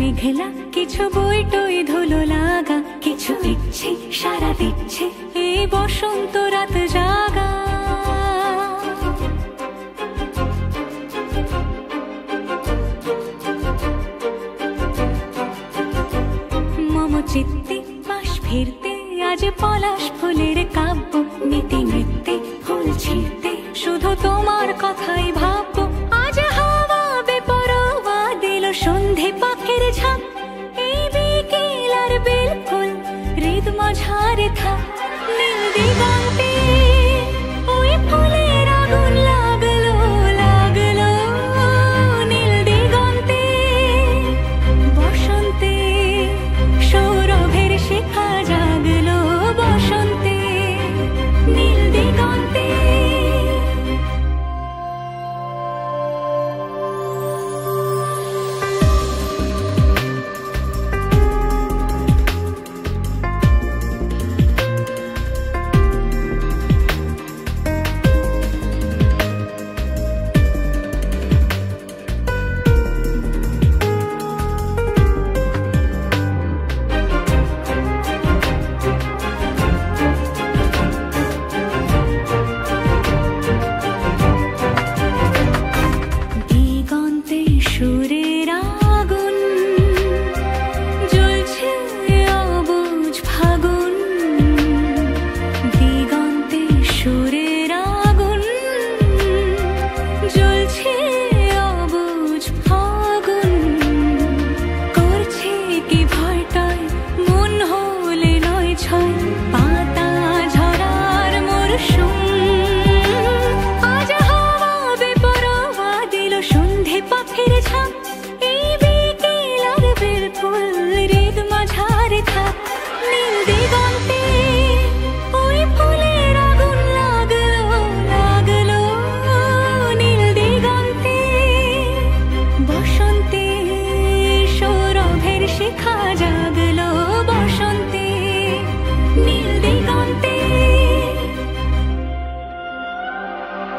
মেঘলা, কিছু বইটই ধুলো লাগা, কিছু ইচ্ছে সারা দিচ্ছে এই বসন্ত রাত জাগা। মম চিত্তে মাস ফিরতে আজ পলাশ ফুলের কাব্য, নীতি নৃত্যে ফুল ছিঁড়তে শুধু তোমার কথাই ভাববো। আজ হাওয়া বেপরোয়া দিল সন্ধে পাখির ঝাঁক, এই বিকেল আর বিলকুল হৃদ মাঝারে থাক। নীল দিগন্তে ওই ফুলের আগুন লাগলো লাগলো, নীল দিগন্তে বসন্তে সৌরভের শিখা জাগলো, বসন্তে নীল দিগন্তে।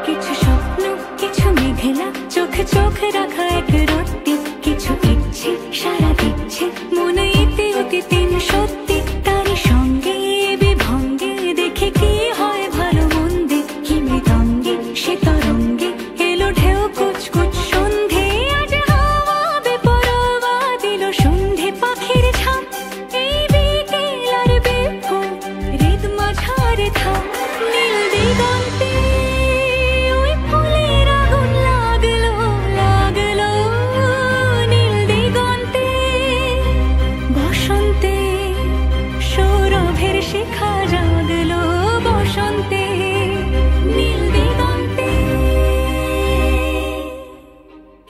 কিছু স্বপ্ন, কিছু মেঘলা, চোখে চোখ রাখা এক রত্তি, কিছু ইচ্ছে সারা দিচ্ছে মনে ইতি অতি তিন সত্যি। তারই সঙ্গে বিভঙ্গে দেখে কি হয় ভালো মন্দে, কি মৃদঙ্গে সে তরঙ্গে এলো ঢেউ কুচকুচ সন্ধে। আজ হাওয়া বেপরোয়া দিল সন্ধে পাখির ঝাঁক, এই বিকেল আর বিপুল হৃদ মাঝারে থাক। নীল দিগন্তে শিখা জাগলো, বসন্তে নীল দিগন্তে।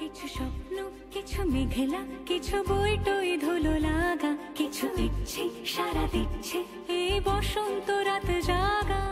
কিছু স্বপ্ন, কিছু মেঘলা, কিছু বইটই ধুলো লাগা, কিছু ইচ্ছে সারা দিচ্ছে এই বসন্ত রাত জাগা।